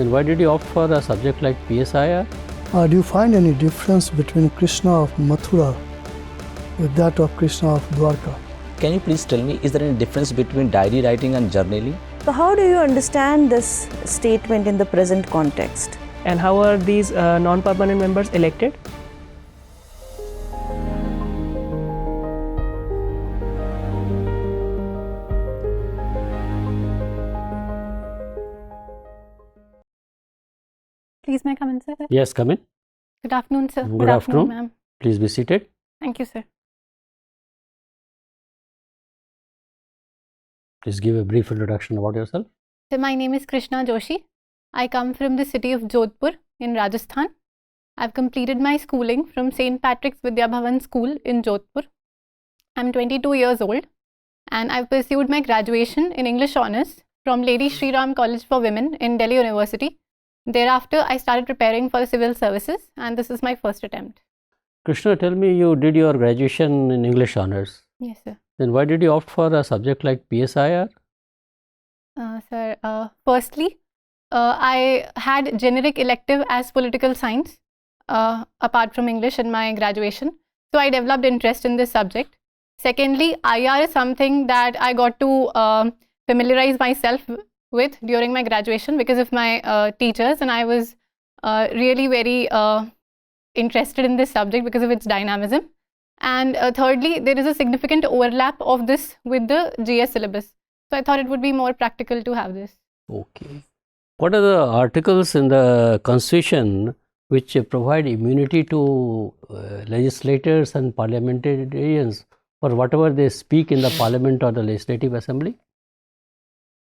Then why did you opt for a subject like PSIR? Do you find any difference between Krishna of Mathura with that of Krishna of Dwarka? Can you please tell me, is there any difference between diary writing and journaling? So how do you understand this statement in the present context? And how are these non-permanent members elected? Please, may I come in, sir? Yes, come in. Good afternoon, sir. Good afternoon, ma'am. Please be seated. Thank you, sir. Please give a brief introduction about yourself. So, my name is Krishna Joshi. I come from the city of Jodhpur in Rajasthan. I've completed my schooling from St. Patrick's Vidya Bhavan School in Jodhpur. I'm 22 years old and I've pursued my graduation in English Honours from Lady Shri Ram College for Women in Delhi University. Thereafter, I started preparing for the civil services and this is my first attempt. Krishna, tell me, you did your graduation in English Honours. Yes, sir. Then why did you opt for a subject like PSIR? Sir, firstly, I had generic elective as political science apart from English in my graduation. So I developed interest in this subject. Secondly, IR is something that I got to familiarize myself with during my graduation because of my teachers, and I was really very interested in this subject because of its dynamism. And thirdly, there is a significant overlap of this with the GS syllabus. So I thought it would be more practical to have this. Okay. What are the articles in the Constitution which provide immunity to legislators and parliamentarians for whatever they speak in the Parliament or the Legislative Assembly?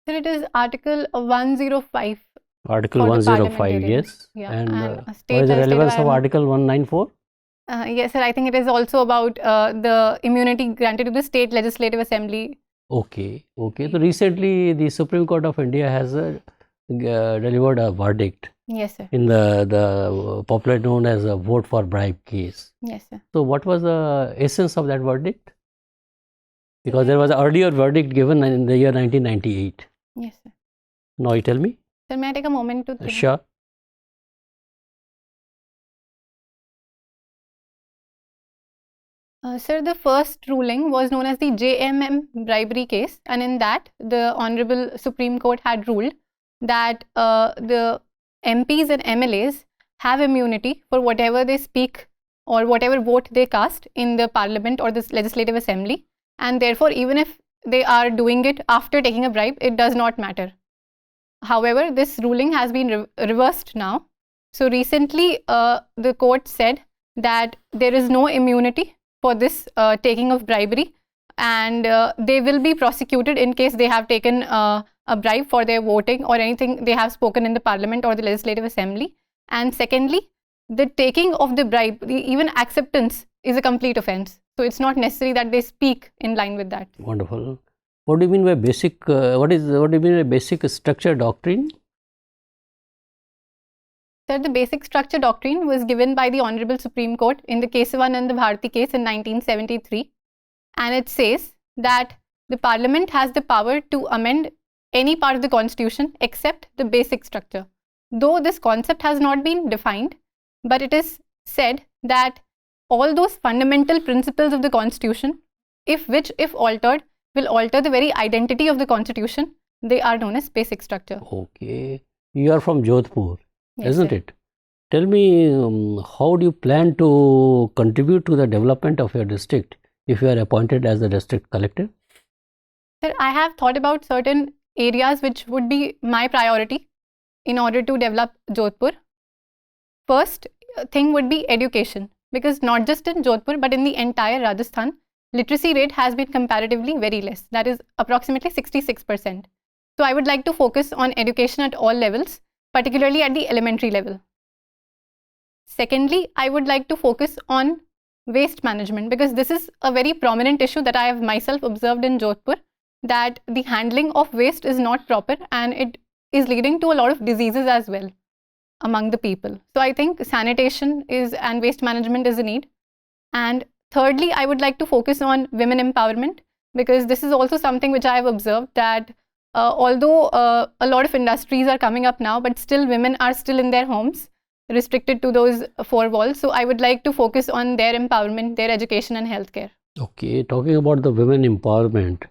So it is Article 105. Article 105, yes. Yeah. And and what is the relevance of Article 194? Yes, sir. I think it is also about the immunity granted to the State Legislative Assembly. Okay. Okay. So recently, the Supreme Court of India has delivered a verdict. Yes, sir. In the popularly known as a vote for bribe case. Yes, sir. So what was the essence of that verdict? Because there was an earlier verdict given in the year 1998. Yes, sir. Now you tell me. Sir, may I take a moment to think? Sure. Sir, the first ruling was known as the JMM bribery case, and in that, the Honorable Supreme Court had ruled that the MPs and MLAs have immunity for whatever they speak or whatever vote they cast in the Parliament or the Legislative Assembly, and therefore, even if they are doing it after taking a bribe, it does not matter. However, this ruling has been reversed now. So recently, the court said that there is no immunity for this taking of bribery, and they will be prosecuted in case they have taken a bribe for their voting or anything they have spoken in the Parliament or the Legislative Assembly. And secondly, the taking of the bribe, even acceptance, is a complete offence. So it's not necessary that they speak in line with that. Wonderful. What do you mean by basic? What do you mean by basic structure doctrine? Sir, the basic structure doctrine was given by the Honorable Supreme Court in the Kesavan and the Bharti case in 1973, and it says that the Parliament has the power to amend any part of the Constitution except the basic structure. Though this concept has not been defined, but it is said that all those fundamental principles of the Constitution, if altered, will alter the very identity of the Constitution. They are known as basic structure. Okay. You are from Jodhpur, Yes, isn't sir. it? Tell me, how do you plan to contribute to the development of your district if you are appointed as the district collector? Sir, I have thought about certain areas which would be my priority in order to develop Jodhpur. First thing would be education, because not just in Jodhpur but in the entire Rajasthan, literacy rate has been comparatively very less. That is approximately 66%. So I would like to focus on education at all levels, particularly at the elementary level. Secondly, I would like to focus on waste management, because this is a very prominent issue that I have myself observed in Jodhpur, that the handling of waste is not proper and it is leading to a lot of diseases as well among the people. So I think sanitation and waste management is a need. And thirdly, I would like to focus on women empowerment, because this is also something which I have observed, that although a lot of industries are coming up now, but still women are still in their homes, restricted to those four walls. So I would like to focus on their empowerment, their education and healthcare. Okay, talking about the women empowerment,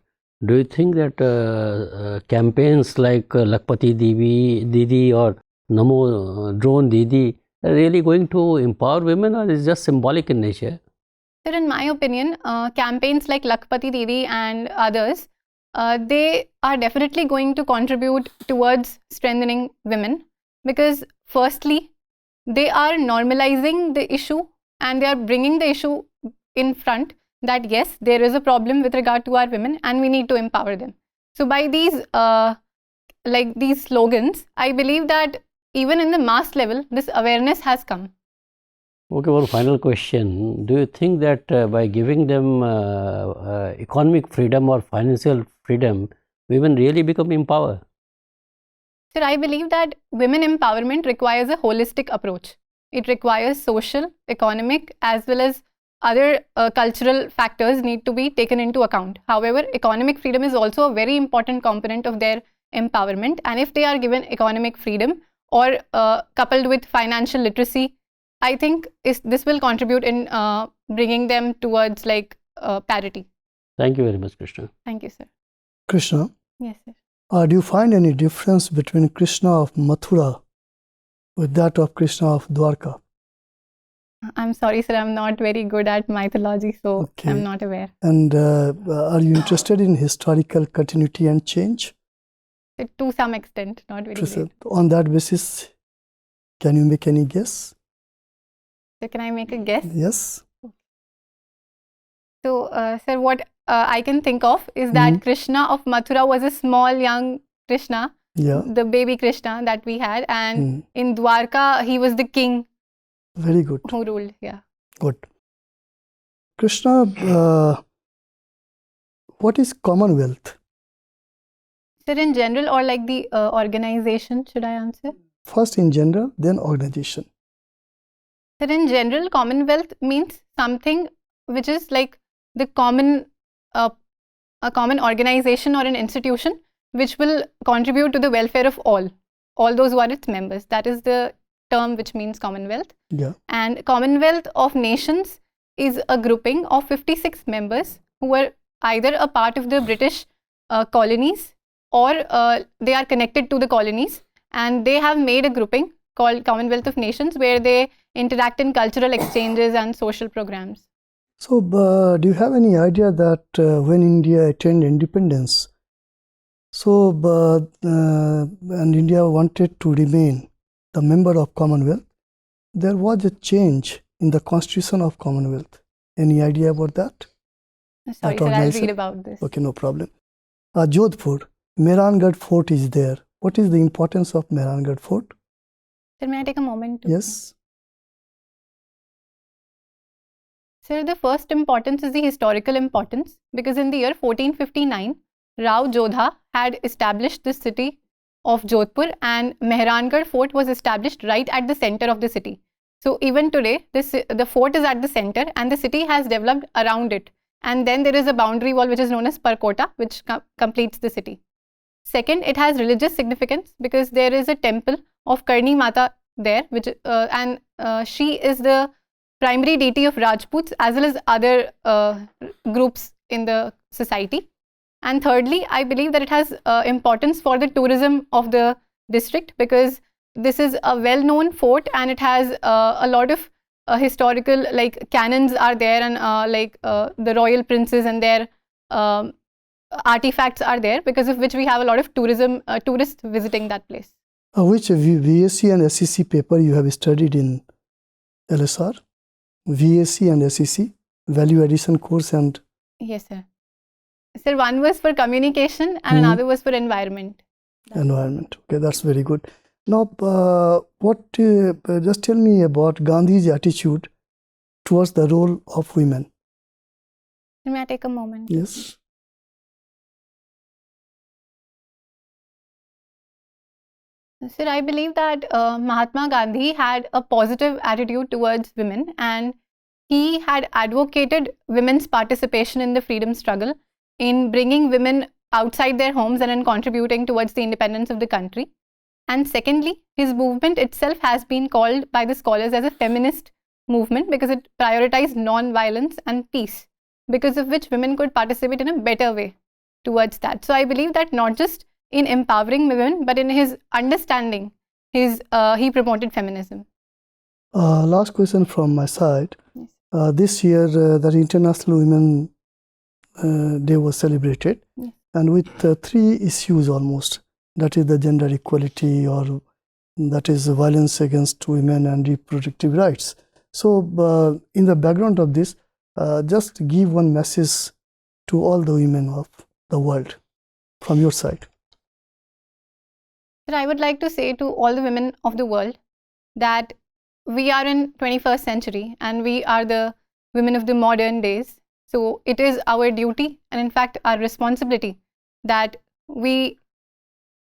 do you think that campaigns like Lakpati Didi or Namo Drone Didi are really going to empower women, or is just symbolic in nature? Sir, in my opinion, campaigns like Lakpati Didi and others, they are definitely going to contribute towards strengthening women, because firstly, they are normalizing the issue and they are bringing the issue in front that yes, there is a problem with regard to our women and we need to empower them. So by these these slogans, I believe that even in the mass level, this awareness has come. Okay, one final question. Do you think that by giving them economic freedom or financial freedom, women really become empowered? Sir, I believe that women empowerment requires a holistic approach. It requires social, economic, as well as other cultural factors need to be taken into account. However, economic freedom is also a very important component of their empowerment. And if they are given economic freedom or coupled with financial literacy, I think this will contribute in bringing them towards parity. Thank you very much, Krishna. Thank you, sir. Krishna, Yes, sir. do you find any difference between Krishna of Mathura with that of Krishna of Dwarka? I'm sorry, sir. I'm not very good at mythology, so Okay. I'm not aware. And are you interested in historical continuity and change? To some extent, not very great. On that basis, can you make any guess? So can I make a guess? Yes. So, sir, what I can think of is that Krishna of Mathura was a small young Krishna, Yeah. the baby Krishna that we had, and in Dwarka he was the king Very good. who ruled. Yeah. Good. Krishna, what is Commonwealth? Sir, in general or like the organization, should I answer? First in general, then organization. Sir, in general, Commonwealth means something which is like the common, a common organization or an institution which will contribute to the welfare of all those who are its members. That is the term which means Commonwealth. Yeah. And Commonwealth of Nations is a grouping of 56 members who were either a part of the British colonies or they are connected to the colonies, and they have made a grouping called Commonwealth of Nations where they interact in cultural exchanges and social programs. So, do you have any idea that when India attained independence, so and India wanted to remain the member of Commonwealth, there was a change in the constitution of Commonwealth. Any idea about that? Sorry, sir, I'll read about this. Okay, no problem. Jodhpur, Mehrangarh Fort is there. What is the importance of Mehrangarh Fort? Sir, may I take a moment? Yes. Sir, the first importance is the historical importance, because in the year 1459, Rao Jodha had established the city of Jodhpur, and Mehrangarh Fort was established right at the center of the city. So even today, the fort is at the center and the city has developed around it. And then there is a boundary wall which is known as Parkota, which completes the city. Second, it has religious significance because there is a temple of Karni Mata there, which she is the primary deity of Rajputs as well as other groups in the society. And thirdly, I believe that it has importance for the tourism of the district, because this is a well-known fort and it has a lot of historical cannons are there, and the royal princes and their artifacts are there, because of which we have a lot of tourists visiting that place. Which VSc and SEC paper you have studied in LSR? VSc and SEC, value addition course and... Yes, sir. Sir, one was for communication and another was for environment. Environment. Okay, that's very good. Now, just tell me about Gandhi's attitude towards the role of women. May I take a moment? Yes. Sir, I believe that Mahatma Gandhi had a positive attitude towards women, and he had advocated women's participation in the freedom struggle in bringing women outside their homes and in contributing towards the independence of the country. And secondly, his movement itself has been called by the scholars as a feminist movement because it prioritized non-violence and peace, because of which women could participate in a better way towards that. So I believe that not just in empowering women, but in his understanding, he promoted feminism. Last question from my side. Yes. This year, the International Women Day was celebrated, Yes. and with 3 issues almost. That is the gender equality, or that is violence against women and reproductive rights. So, in the background of this, just give one message to all the women of the world from your side. Sir, I would like to say to all the women of the world that we are in 21st century and we are the women of the modern days. So it is our duty and in fact our responsibility that we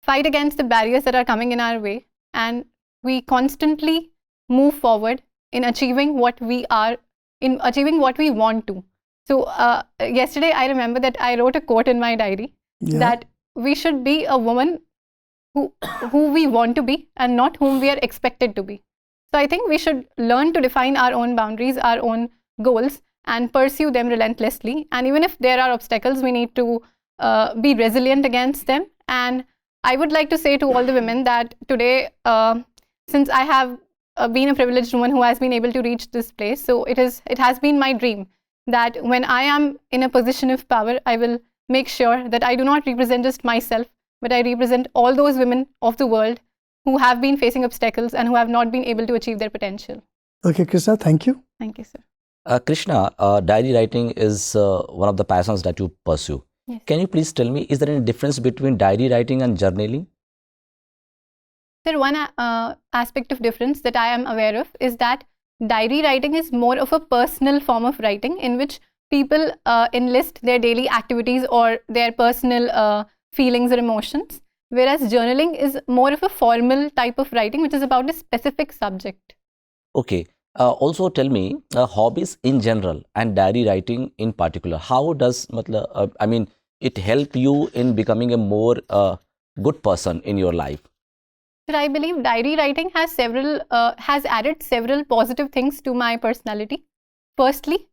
fight against the barriers that are coming in our way and we constantly move forward in achieving what we are, in achieving what we want to. So yesterday I remember that I wrote a quote in my diary that we should be a woman who we want to be and not whom we are expected to be. So I think we should learn to define our own boundaries, our own goals, and pursue them relentlessly. And even if there are obstacles, we need to be resilient against them. And I would like to say to all the women that today, since I have been a privileged woman who has been able to reach this place, so it has been my dream that when I am in a position of power, I will make sure that I do not represent just myself, but I represent all those women of the world who have been facing obstacles and who have not been able to achieve their potential. Okay, Krishna, thank you. Thank you, sir. Krishna, diary writing is one of the passions that you pursue. Yes. Can you please tell me, is there any difference between diary writing and journaling? Sir, one aspect of difference that I am aware of is that diary writing is more of a personal form of writing in which people enlist their daily activities or their personal feelings or emotions, whereas journaling is more of a formal type of writing which is about a specific subject. Okay. Also tell me, hobbies in general and diary writing in particular, how does it help you in becoming a more good person in your life? Sir, I believe diary writing has added several positive things to my personality. Firstly,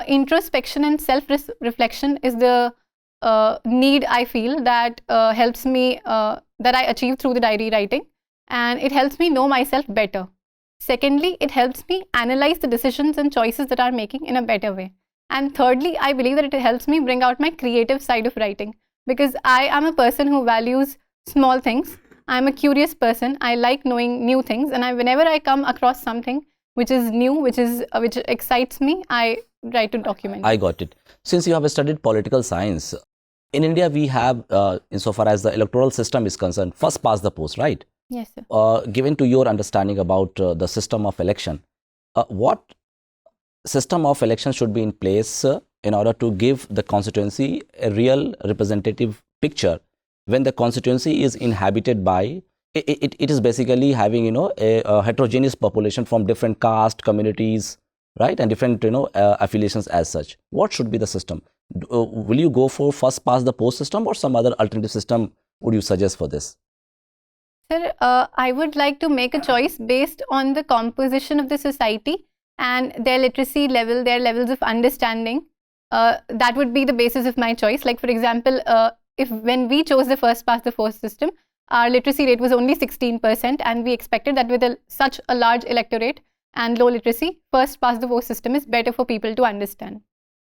introspection and self-reflection is the need I feel that helps me, that I achieve through the diary writing, and it helps me know myself better. Secondly, it helps me analyze the decisions and choices that I'm making in a better way. And thirdly, I believe that it helps me bring out my creative side of writing because I am a person who values small things. I'm a curious person. I like knowing new things, and whenever I come across something which is new, which excites me, I try to document. I got it. Since you have studied political science, in India we have, insofar as the electoral system is concerned, first past the post, right? Yes, sir. Given to your understanding about the system of election, what system of election should be in place in order to give the constituency a real representative picture when the constituency is inhabited by, it is basically having, a heterogeneous population from different caste, communities, right, and different, affiliations as such. What should be the system? Will you go for first past the post system or some other alternative system would you suggest for this? Sir, I would like to make a choice based on the composition of the society and their literacy level, their levels of understanding. That would be the basis of my choice. Like, for example, when we chose the first past the post system, our literacy rate was only 16%, and we expected that with such a large electorate and low literacy, first past the post system is better for people to understand.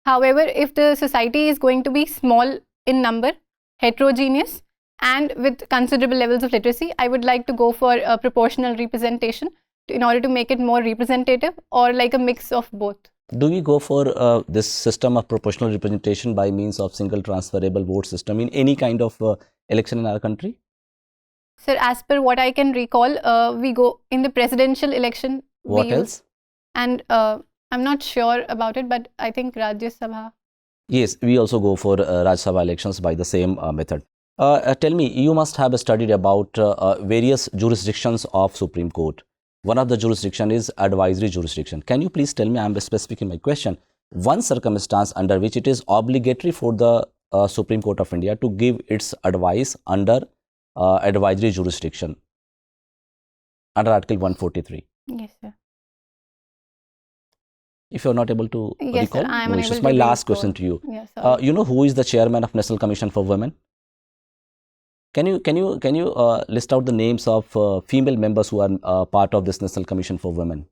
However, if the society is going to be small in number, heterogeneous, and with considerable levels of literacy, I would like to go for a proportional representation in order to make it more representative, or like a mix of both. Do we go for this system of proportional representation by means of single transferable vote system in any kind of election in our country? Sir, as per what I can recall, we go in the presidential election. What else? And I'm not sure about it, but I think Rajya Sabha. Yes, we also go for Rajya Sabha elections by the same method. Tell me, you must have studied about various jurisdictions of Supreme Court. One of the jurisdiction is advisory jurisdiction. Can you please tell me, I am specific in my question, one circumstance under which it is obligatory for the Supreme Court of India to give its advice under advisory jurisdiction under Article 143? Yes, sir. If you are not able to Yes, recall, sir. I am no unable issues. to My last recall. question to you. Yes, sir. You know who is the chairman of National Commission for Women? Can you list out the names of female members who are part of this National Commission for Women?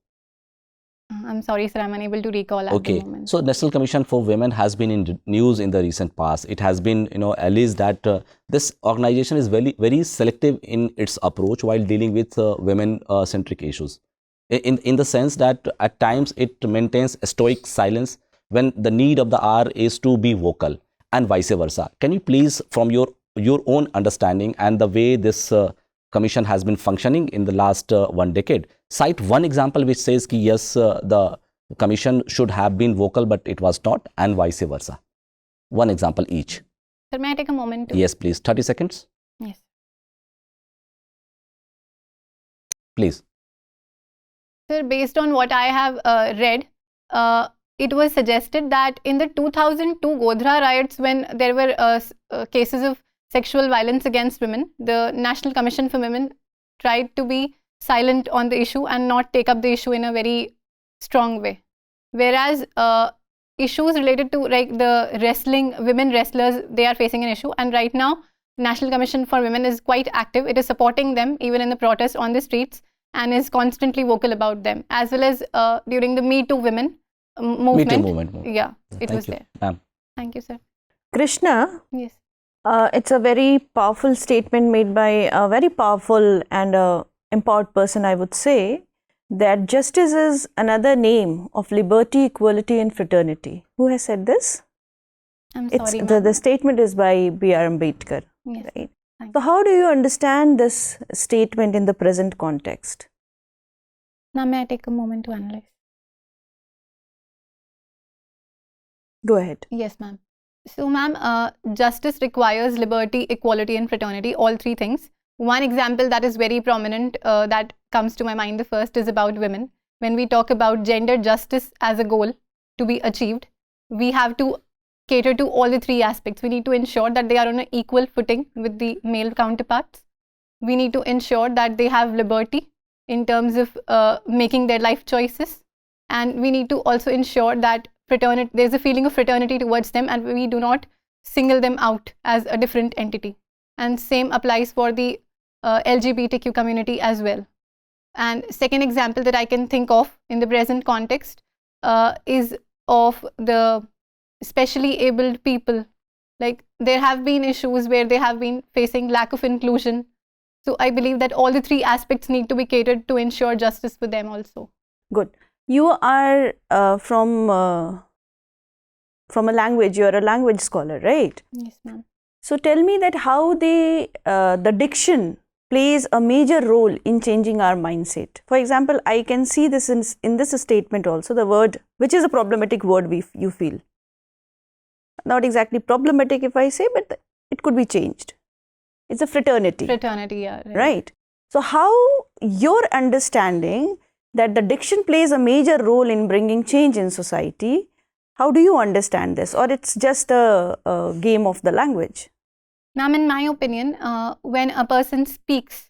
I'm sorry, sir. I'm unable to recall at the Okay, moment. so National Commission for Women has been in news in the recent past. It has been, alleged that this organization is very selective in its approach while dealing with women-centric issues. In the sense that at times it maintains a stoic silence when the need of the hour is to be vocal, and vice versa. Can you please, from your own understanding and the way this commission has been functioning in the last 1 decade, cite one example which says ki yes, the commission should have been vocal but it was not, and vice versa. One example each. Sir, may I take a moment to? Yes, please. 30 seconds. Yes. Please. Sir, based on what I have read, it was suggested that in the 2002 Godhra riots, when there were cases of sexual violence against women, the National Commission for Women tried to be silent on the issue and not take up the issue in a very strong way. Whereas issues related to like the wrestling, women wrestlers, they are facing an issue, and right now National Commission for Women is quite active. It is supporting them even in the protest on the streets and is constantly vocal about them, as well as during the Me Too Women movement. Me Too movement. Yeah, it was Thank you, there. ma'am. Thank you, sir. Krishna, Yes. it's a very powerful statement made by a very powerful and empowered person, I would say, that justice is another name of liberty, equality and fraternity. Who has said this? I'm It's sorry. the statement is by B.R. Ambedkar. Yes. Right. Thank So how do you understand this statement in the present context? Now, may I take a moment to analyze? Go ahead. Yes, ma'am. So, ma'am, justice requires liberty, equality, and fraternity, all three things. One example that is very prominent that comes to my mind, the first is about women. When we talk about gender justice as a goal to be achieved, we have to cater to all the three aspects. We need to ensure that they are on an equal footing with the male counterparts. We need to ensure that they have liberty in terms of making their life choices. And we need to also ensure that fraternity, there's a feeling of fraternity towards them, and we do not single them out as a different entity. And same applies for the LGBTQ community as well. And second example that I can think of in the present context is of the specially abled people. Like there have been issues where they have been facing lack of inclusion. So I believe that all the three aspects need to be catered to ensure justice for them also. Good. You are from a language, you are a language scholar, right? Yes, ma'am. So tell me that how the diction plays a major role in changing our mindset. For example, I can see this in this statement also, the word, which is a problematic word you feel. Not exactly problematic if I say, but it could be changed. It's a fraternity. Fraternity, yeah. Right. So how your understanding that the diction plays a major role in bringing change in society, how do you understand this? Or it's just a game of the language? Ma'am, in my opinion, when a person speaks,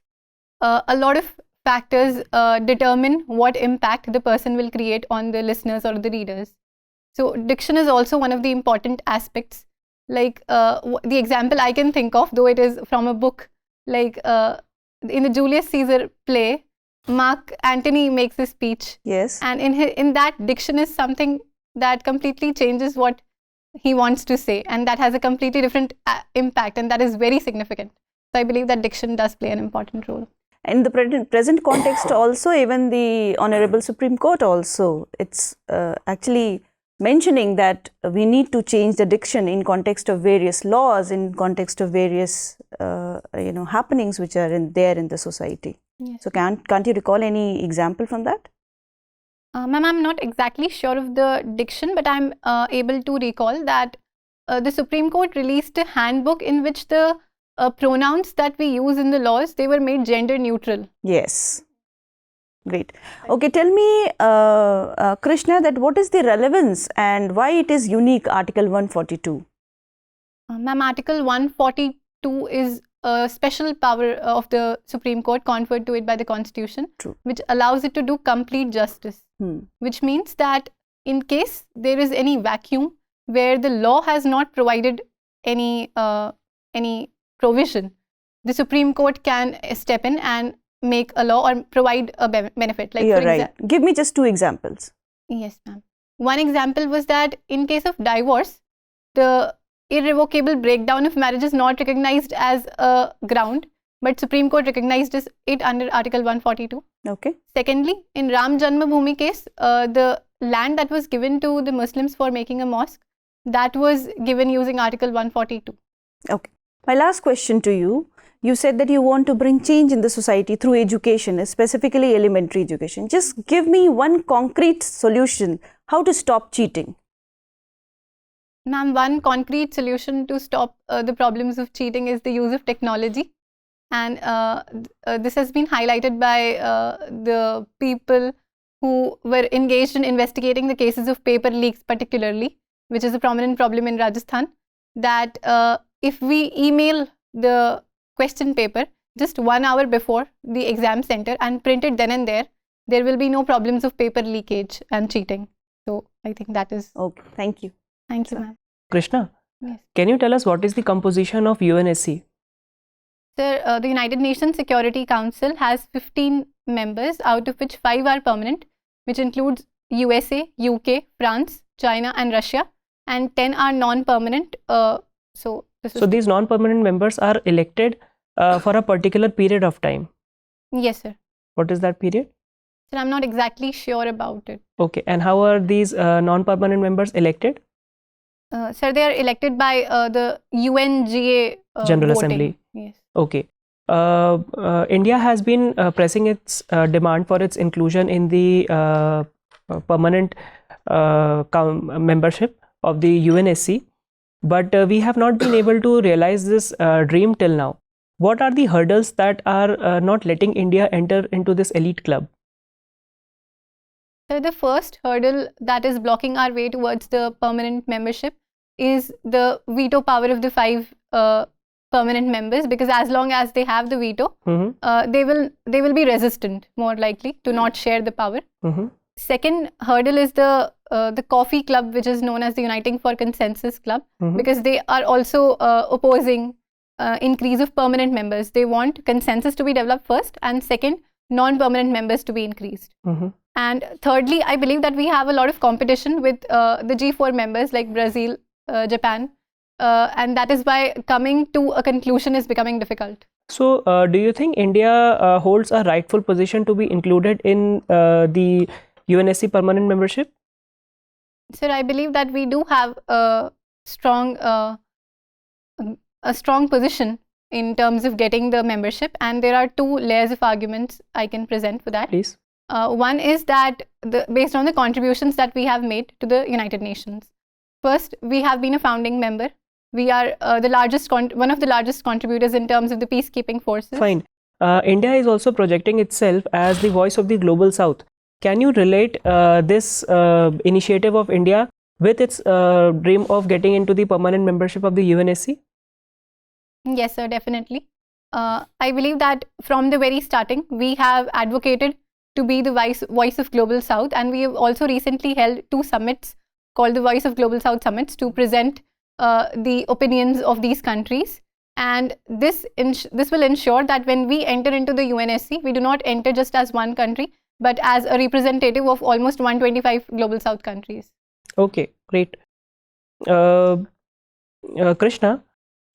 a lot of factors determine what impact the person will create on the listeners or the readers. So diction is also one of the important aspects. Like the example I can think of, though it is from a book, like in the Julius Caesar play, Mark Antony makes a speech. Yes. And in that, diction is something that completely changes what he wants to say, and that has a completely different impact, and that is very significant. So I believe that diction does play an important role. In the present context also, even the Honorable Supreme Court also, it's actually mentioning that we need to change the diction in context of various laws, in context of various happenings which are there in the society. Yes. So can't you recall any example from that? Ma'am, I'm not exactly sure of the diction, but I'm able to recall that the Supreme Court released a handbook in which the pronouns that we use in the laws, they were made gender neutral. Yes. Great. Okay, tell me, Krishna, that what is the relevance and why it is unique, Article 142? Ma'am, Article 142 is a special power of the Supreme Court conferred to it by the Constitution, True. which allows it to do complete justice, which means that in case there is any vacuum where the law has not provided any provision, the Supreme Court can step in and make a law or provide a benefit. Like, You're for right. Give me just 2 examples. Yes, ma'am. One example was that in case of divorce, the irrevocable breakdown of marriage is not recognized as a ground, but Supreme Court recognized it under Article 142. Okay. Secondly, in Ram Janmabhoomi case, the land that was given to the Muslims for making a mosque, that was given using Article 142. Okay. My last question to you, you said that you want to bring change in the society through education, specifically elementary education. Just give me one concrete solution, how to stop cheating. Ma'am, one concrete solution to stop the problems of cheating is the use of technology. And this has been highlighted by the people who were engaged in investigating the cases of paper leaks particularly, which is a prominent problem in Rajasthan, that if we email the question paper just 1 hour before the exam center and print it then and there will be no problems of paper leakage and cheating. So I think that is... Okay, thank you. Thank you, ma'am. Krishna, Yes. can you tell us what is the composition of UNSC? Sir, the United Nations Security Council has 15 members, out of which 5 are permanent, which includes USA, UK, France, China and Russia, and 10 are non-permanent. So these non-permanent members are elected for a particular period of time. Yes, sir. What is that period? Sir, I'm not exactly sure about it. Okay, and how are these non-permanent members elected? Sir, they are elected by the UNGA General voting. Assembly. Yes. Okay. India has been pressing its demand for its inclusion in the permanent membership of the UNSC, but we have not been able to realize this dream till now. What are the hurdles that are not letting India enter into this elite club? So the first hurdle that is blocking our way towards the permanent membership is the veto power of the 5 permanent members, because as long as they have the veto, they will be resistant, more likely, to not share the power. Second hurdle is the coffee club, which is known as the Uniting for Consensus Club, because they are also opposing increase of permanent members. They want consensus to be developed first, and second, non-permanent members to be increased. And thirdly, I believe that we have a lot of competition with the G4 members like Brazil, Japan, and that is why coming to a conclusion is becoming difficult. So, do you think India holds a rightful position to be included in the UNSC permanent membership? Sir, I believe that we do have a strong position in terms of getting the membership, and there are 2 layers of arguments I can present for that. Please. One is that based on the contributions that we have made to the United Nations. First, we have been a founding member. We are one of the largest contributors in terms of the peacekeeping forces. Fine. India is also projecting itself as the voice of the global south. Can you relate this initiative of India with its dream of getting into the permanent membership of the UNSC? Yes, sir, definitely. I believe that from the very starting, we have advocated to be the voice of Global South, and we have also recently held 2 summits called the Voice of Global South Summits to present the opinions of these countries. And this will ensure that when we enter into the UNSC, we do not enter just as one country, but as a representative of almost 125 Global South countries. Okay, great. Krishna,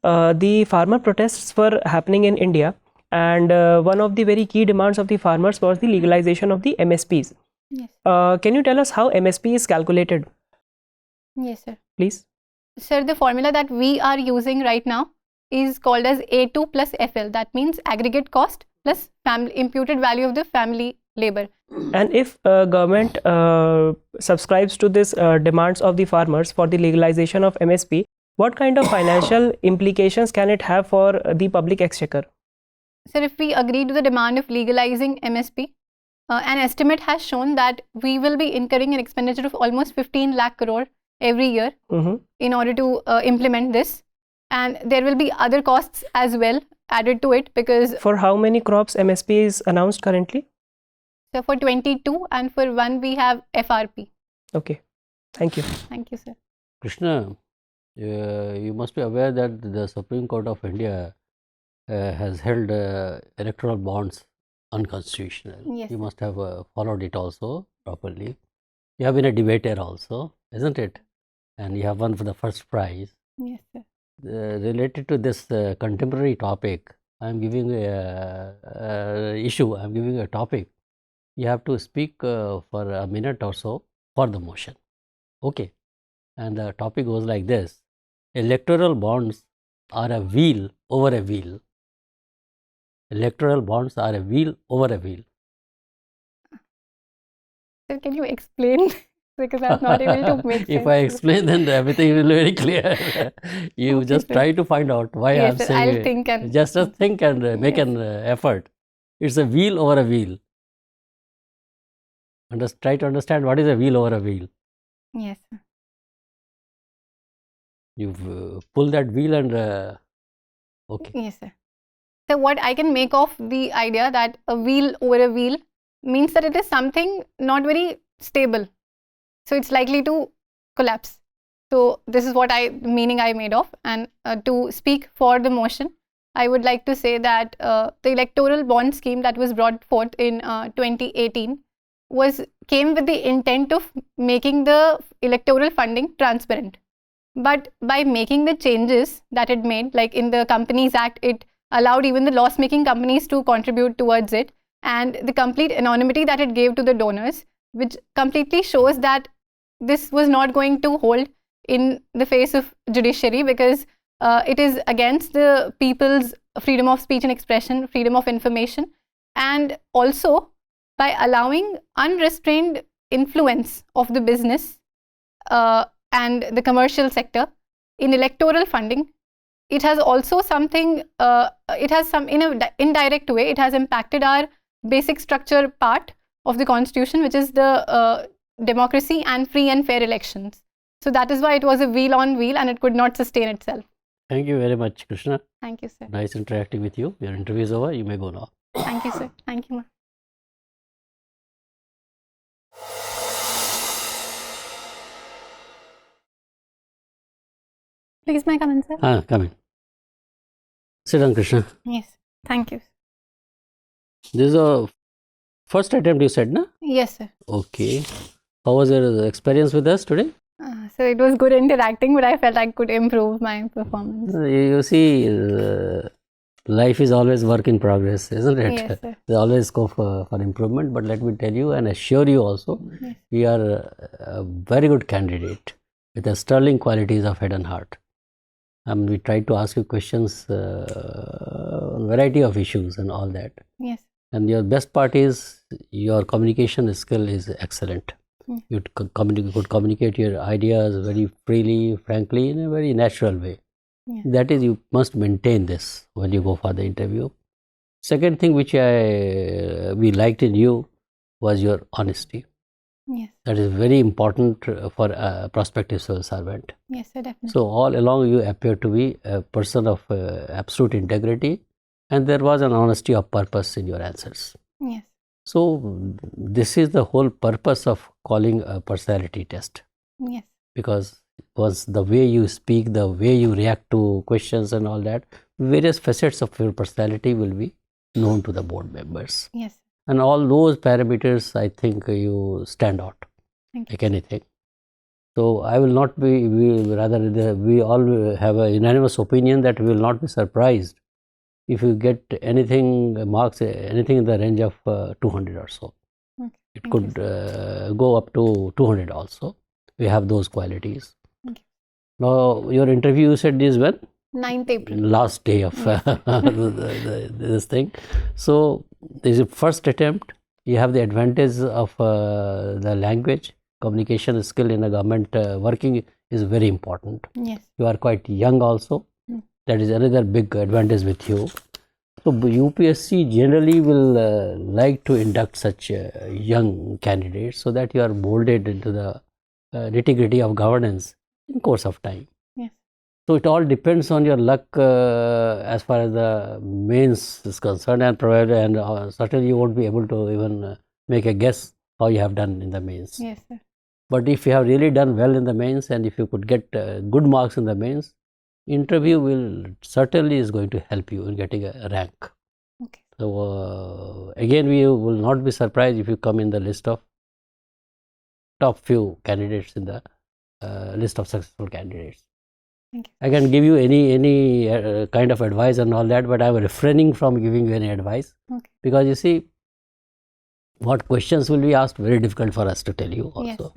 the farmer protests were happening in India, and one of the very key demands of the farmers was the legalization of the MSPs. Yes. Can you tell us how MSP is calculated? Yes, sir. Please. Sir, the formula that we are using right now is called as A2 plus FL. That means aggregate cost plus imputed value of the family labor. And if government subscribes to this demands of the farmers for the legalization of MSP, what kind of financial implications can it have for the public exchequer? Sir, if we agree to the demand of legalizing MSP, an estimate has shown that we will be incurring an expenditure of almost 15 lakh crore every year in order to implement this. and there will be other costs as well added to it, because For how many crops MSP is announced currently? so for 22 and for 1 we have FRP. Okay, thank you. Thank you, sir. Krishna, you must be aware that the Supreme Court of India has held electoral bonds unconstitutional. Yes, You sir. must have followed it also properly. You have been a debater also, isn't it? And you have won for the first prize. Yes, sir. Related to this contemporary topic, I am giving a issue, I am giving a topic. You have to speak for a minute or so for the motion. Okay. And the topic goes like this: electoral bonds are a wheel over a wheel. Electoral bonds are a wheel over a wheel. So can you explain? Because I'm not able to make sense. If I explain, then everything will be very clear. You Okay, just sir. try to find out why I am Yes, sir. saying I'll it. think and Just think and make Yes. an effort. It's a wheel over a wheel. Try to understand what is a wheel over a wheel. yes, sir. You pull that wheel and okay. Yes, sir. So what I can make of the idea that a wheel over a wheel means that it is something not very stable. So it's likely to collapse. So this is what meaning I made of. And to speak for the motion, I would like to say that the electoral bond scheme that was brought forth in 2018 came with the intent of making the electoral funding transparent. But by making the changes that it made, like in the Companies Act, it allowed even the loss-making companies to contribute towards it, and the complete anonymity that it gave to the donors, which completely shows that this was not going to hold in the face of judiciary, because it is against the people's freedom of speech and expression, freedom of information, and also by allowing unrestrained influence of the business and the commercial sector in electoral funding. It has also something, it has some, in an indirect way, it has impacted our basic structure part of the constitution, which is the democracy and free and fair elections. So that is why it was a wheel on wheel and it could not sustain itself. Thank you very much, Krishna. Thank you, sir. Nice interacting with you. Your interview is over. You may go now. Thank you, sir. Thank you, ma'am. Please, may I come in, sir? Come in. Sit down, Krishna. Yes. Thank you. This is a first attempt you said, na? Yes, sir. Okay. How was your experience with us today? So it was good interacting, but I felt I could improve my performance. You see, life is always work in progress, isn't it? Yes, sir. There's always scope for improvement, but let me tell you and assure you also, Yes. we are a very good candidate with the sterling qualities of head and heart. And we tried to ask you questions on variety of issues and all that. Yes. And your best part is your communication skill is excellent. Mm. You could communicate your ideas very freely, frankly, in a very natural way. Yes. That is, you must maintain this when you go for the interview. Second thing which we liked in you was your honesty. Yes. That is very important for a prospective civil servant. Yes, sir, definitely. So all along you appear to be a person of absolute integrity, and there was an honesty of purpose in your answers. Yes. So this is the whole purpose of calling a personality test, Yes. because once the way you speak, the way you react to questions and all that, various facets of your personality will be known to the board members. Yes. And all those parameters, I think you stand out Thank you. like anything. So I will not be, we all have a unanimous opinion that we will not be surprised if you get anything, marks anything in the range of 200 or so. Okay. It Thank could you, go up to 200 also. We have those qualities. Thank you. Now, your interview you said is when? 9th April. Last day of this thing. So, this is the first attempt. You have the advantage of the language. Communication skill in a government working is very important. Yes. You are quite young also. Mm. That is another big advantage with you. So, UPSC generally will like to induct such young candidates so that you are molded into the nitty-gritty of governance in course of time. Yes. So it all depends on your luck as far as the mains is concerned, and provided, and certainly you won't be able to even make a guess how you have done in the mains. Yes, sir. But if you have really done well in the mains, and if you could get good marks in the mains, interview will certainly is going to help you in getting a rank. Okay. So again, we will not be surprised if you come in the list of top few candidates in the list of successful candidates. Thank you. I can give you any kind of advice and all that, but I am refraining from giving you any advice. Okay. Because you see, what questions will be asked, very difficult for us to tell you also. Yes, sir.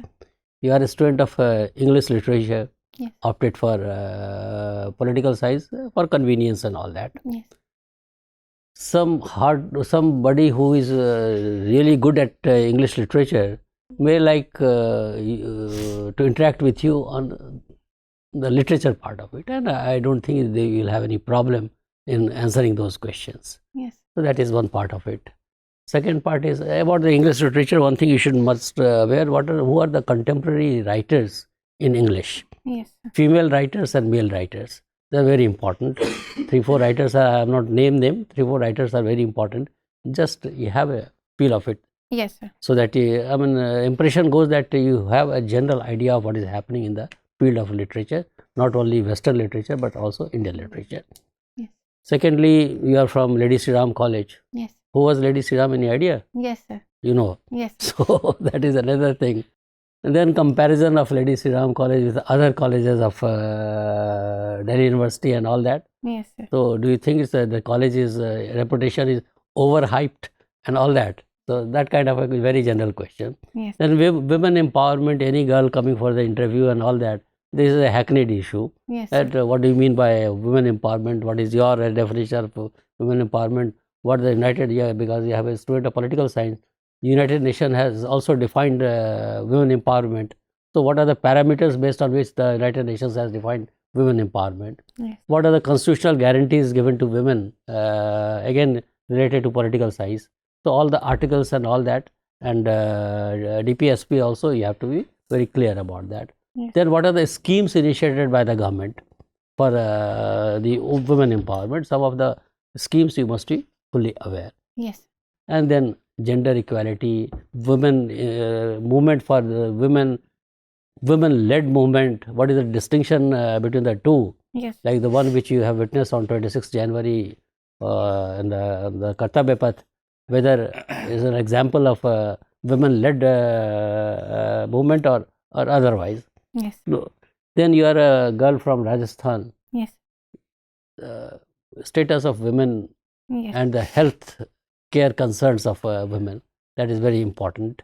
You are a student of English literature, Yes. opted for political science for convenience and all that. Yes. Somebody who is really good at English literature may like to interact with you on the literature part of it, and I don't think they will have any problem in answering those questions. Yes. So that is one part of it. Second part is about the English literature. One thing you should must aware, who are the contemporary writers in English. Yes, sir. Female writers and male writers. They are very important. 3-4 writers, I have not named them. 3-4 writers are very important. Just you have a feel of it. Yes, sir. So that impression goes that you have a general idea of what is happening in the field of literature, not only Western literature but also Indian literature. Yes. Secondly, you are from Lady Sri Ram College. Yes. Who was Lady Sri Ram? Any idea? Yes, sir. You know. Yes. So that is another thing. And then comparison of Lady Sri Ram College with other colleges of Delhi University and all that. Yes, sir. So do you think it's, the college's reputation is overhyped and all that? So that kind of a very general question. Yes. Then women empowerment, any girl coming for the interview and all that, this is a hackneyed issue. Yes, sir. That what do you mean by women empowerment? What is your definition of women empowerment? What the United, because you have a student of political science, the United Nations has also defined women empowerment. So what are the parameters based on which the United Nations has defined women empowerment? Yes. What are the constitutional guarantees given to women, again related to political science? So all the articles and all that, and DPSP also, you have to be very clear about that. Yes. Then what are the schemes initiated by the government for the women empowerment? Some of the schemes you must be fully aware. Yes. And then gender equality, women movement for the women-led movement. What is the distinction between the two? Yes. Like the one which you have witnessed on 26th January in the Kartabya Path, whether is an example of a women-led movement or otherwise. Yes. No. Then you are a girl from Rajasthan. Yes. Status of women Yes. and the health care concerns of women, that is very important.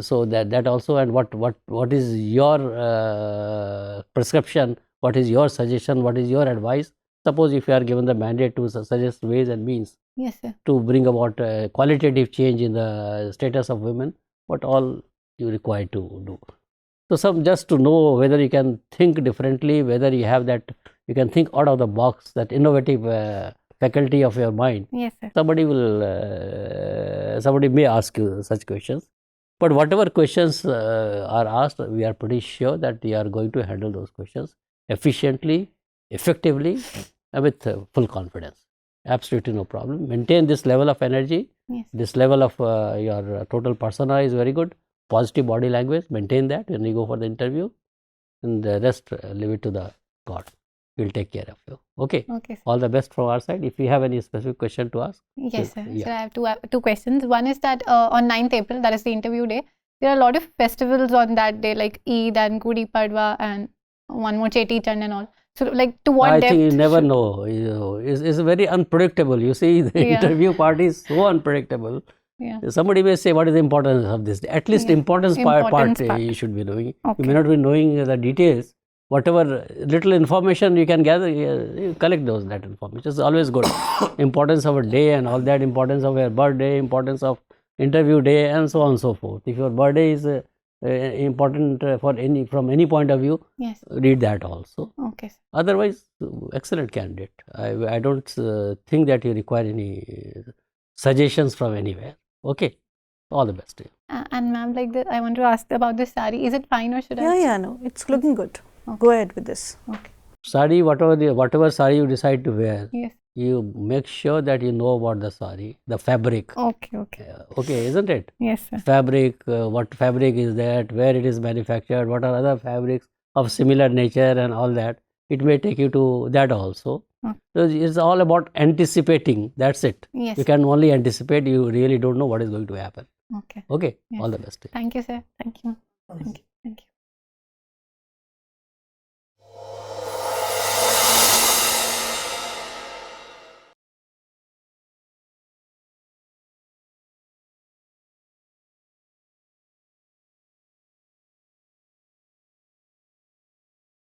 So that also, and what is your prescription, what is your suggestion, what is your advice? Suppose if you are given the mandate to suggest ways and means Yes, sir. to bring about qualitative change in the status of women, what all you require to do. So some just to know whether you can think differently, whether you have that, you can think out of the box, that innovative faculty of your mind. Yes, sir. Somebody may ask you such questions, but whatever questions are asked, we are pretty sure that you are going to handle those questions efficiently, effectively, and with full confidence. Absolutely no problem. Maintain this level of energy. Yes. This level of your total persona is very good. Positive body language, maintain that when you go for the interview, and the rest leave it to the God. We'll take care of you. Okay. Okay, sir. All the best from our side. If you have any specific question to ask. Yes, sir. Yeah. So I have two questions. One is that on 9th April, that is the interview day, there are a lot of festivals on that day, like Eid and Gudi Padwa and one more Cheti Chand and all. So, like, to what I depth? think you never know. It's very unpredictable. You see, the Yeah. interview part is so unpredictable. Yeah. Somebody may say, what is the importance of this? At least Yeah. importance Importance part part. you should be knowing. You Okay. may not be knowing the details. Whatever little information you can gather, you collect that information. It's always good. Importance of a day and all that, importance of your birthday, importance of interview day, and so on and so forth. If your birthday is important from any point of view, Yes. read that also. Okay, sir. Otherwise, excellent candidate. I don't think that you require any suggestions from anywhere. Okay, all the best to you. And ma'am, like I want to ask about this sari. Is it fine or should I? Yeah, no, it's looking good. Go ahead with this. Okay. Sari, whatever sari you decide to wear, Yes. you make sure that you know about the sari, the fabric. Okay, okay. Okay, isn't it? Yes, sir. Fabric, what fabric is that, where it is manufactured, what are other fabrics of similar nature and all that. It may take you to that also. Okay. So it's all about anticipating. That's it. Yes. You can only anticipate. You really don't know what is going to happen. Okay. Okay. Yes. All the best. Thank you, sir. Thank you. Thank you.